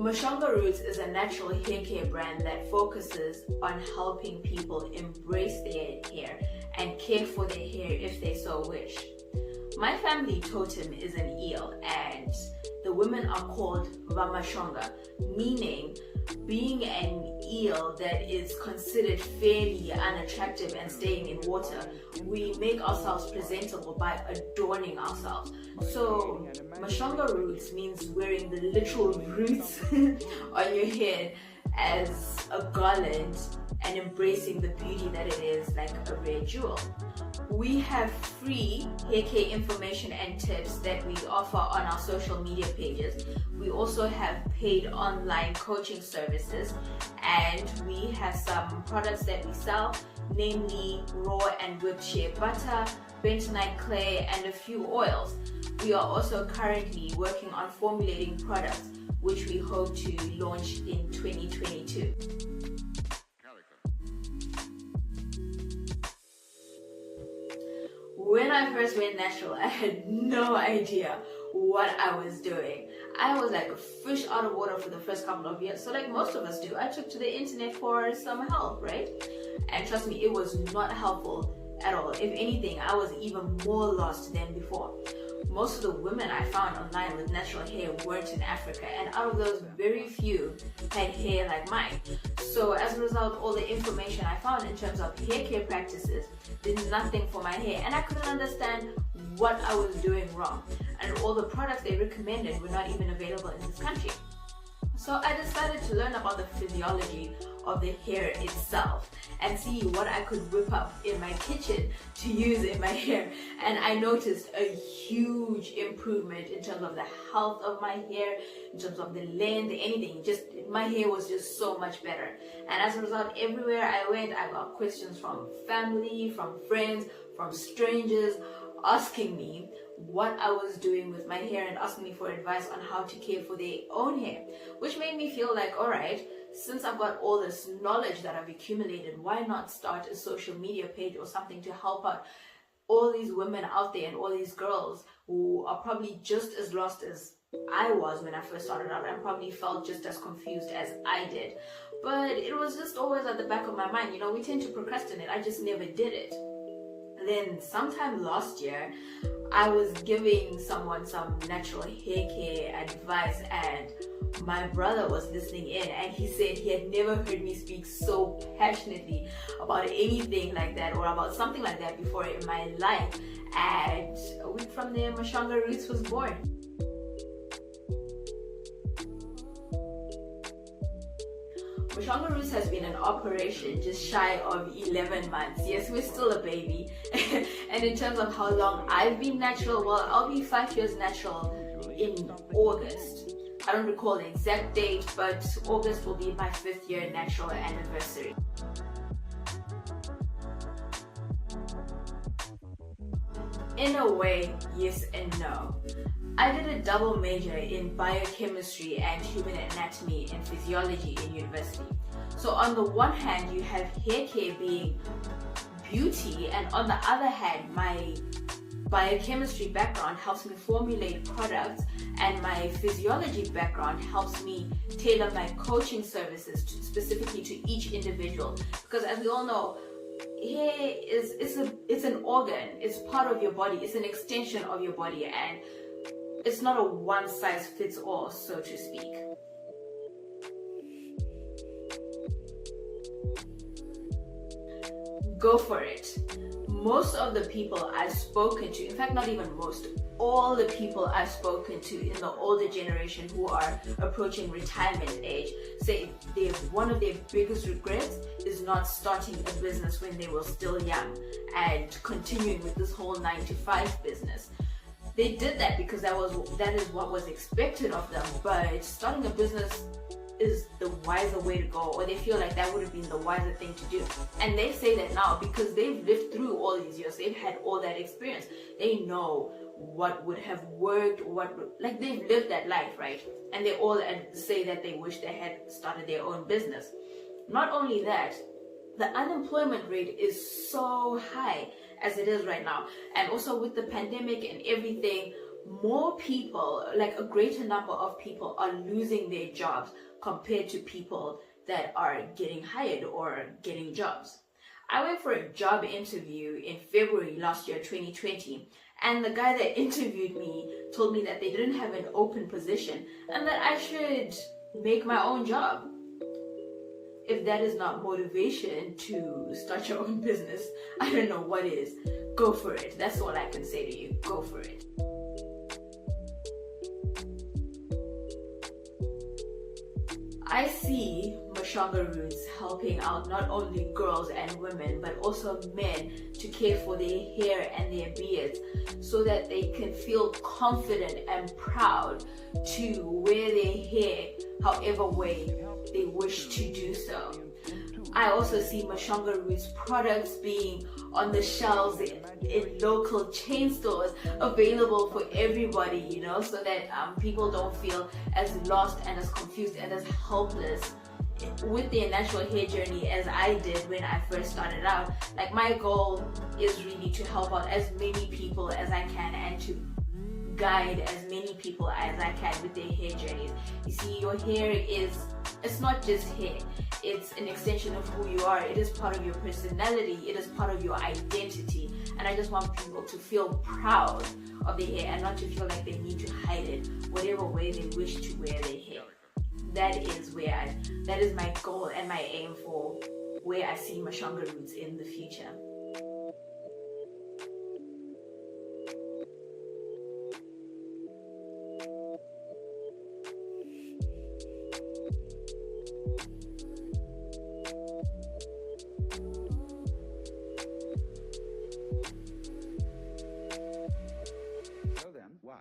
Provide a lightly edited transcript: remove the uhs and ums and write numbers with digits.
Mashonga Roots is a natural hair care brand that focuses on helping people embrace their hair and care for their hair if they so wish. My family totem is an eel, and the women are called Mashonga, meaning being an eel that is considered fairly unattractive and staying in water, we make ourselves presentable by adorning ourselves. So Mashonga Roots means wearing the literal roots on your head as a garland and embracing the beauty that it is, like a rare jewel. We have free hair care information and tips that we offer on our social media pages. We also have paid online coaching services, and we have some products that we sell, namely raw and whipped shea butter, bentonite clay, and a few oils. We are also currently working on formulating products which we hope to launch in 2022. When I first went natural, I had no idea what I was doing. I was like a fish out of water for the first couple of years. So like most of us do, I took to the internet for some help, right? And trust me, it was not helpful at all. If anything, I was even more lost than before. Most of the women I found online with natural hair weren't in Africa, and out of those, very few had hair like mine. So as a result, all the information I found in terms of hair care practices did nothing for my hair, and I couldn't understand what I was doing wrong. And all the products they recommended were not even available in this country. So I decided to learn about the physiology of the hair itself and see what I could whip up in my kitchen to use in my hair. And I noticed a huge improvement in terms of the health of my hair, in terms of the length, anything. Just my hair was just so much better. And as a result, everywhere I went, I got questions from family, from friends, from strangers, asking me what I was doing with my hair and asking me for advice on how to care for their own hair, which made me feel like, all right, since I've got all this knowledge that I've accumulated, why not start a social media page or something to help out all these women out there and all these girls who are probably just as lost as I was when I first started out and probably felt just as confused as I did. But it was just always at the back of my mind, you know, we tend to procrastinate. I just never did it. Then sometime last year, I was giving someone some natural hair care advice, and my brother was listening in, and he said he had never heard me speak so passionately about anything like that or about something like that before in my life. And a week from there, Mashonga Roots was born. Mashonga Roots has been in operation just shy of 11 months. Yes, we're still a baby. And in terms of how long I've been natural, well, I'll be 5 years natural in August. I don't recall the exact date, but August will be my 5th year natural anniversary. In a way, yes and no. I did a double major in biochemistry and human anatomy and physiology in university. So on the one hand, you have hair care being beauty, and on the other hand, my biochemistry background helps me formulate products, and my physiology background helps me tailor my coaching services specifically to each individual. Because as we all know, hair it's an organ, it's part of your body, it's an extension of your body, and it's not a one size fits all, so to speak. Go for it. Most of the people I've spoken to, in fact not even most, all the people I've spoken to in the older generation who are approaching retirement age say one of their biggest regrets is not starting a business when they were still young and continuing with this whole 9-to-5 business. They did that because that is what was expected of them, but starting a business is the wiser way to go, or they feel like that would have been the wiser thing to do. And they say that now because they've lived through all these years, they've had all that experience, they know what would have worked, like they've lived that life, right? And they all say that they wish they had started their own business. Not only that, the unemployment rate is so high as it is right now, and also with the pandemic and everything, more people, like a greater number of people, are losing their jobs compared to people that are getting hired or getting jobs. I went for a job interview in February last year, 2020, and the guy that interviewed me told me that they didn't have an open position and that I should make my own job. If that is not motivation to start your own business, I don't know what is. Go for it. That's all I can say to you. Go for it. I see Mashonga roots helping out not only girls and women but also men to care for their hair and their beards so that they can feel confident and proud to wear their hair however way they wish to do so. I also see Mashonga roots products being on the shelves in local chain stores available for everybody, you know, so that people don't feel as lost and as confused and as helpless with their natural hair journey as I did when I first started out. Like, my goal is really to help out as many people as I can and to guide as many people as I can with their hair journeys. You see, your hair it's not just hair, it's an extension of who you are. It is part of your personality, it is part of your identity, and I just want people to feel proud of their hair and not to feel like they need to hide it whatever way they wish to wear their hair. That is my goal and my aim for where I see Mashonga roots in the future. So then, why?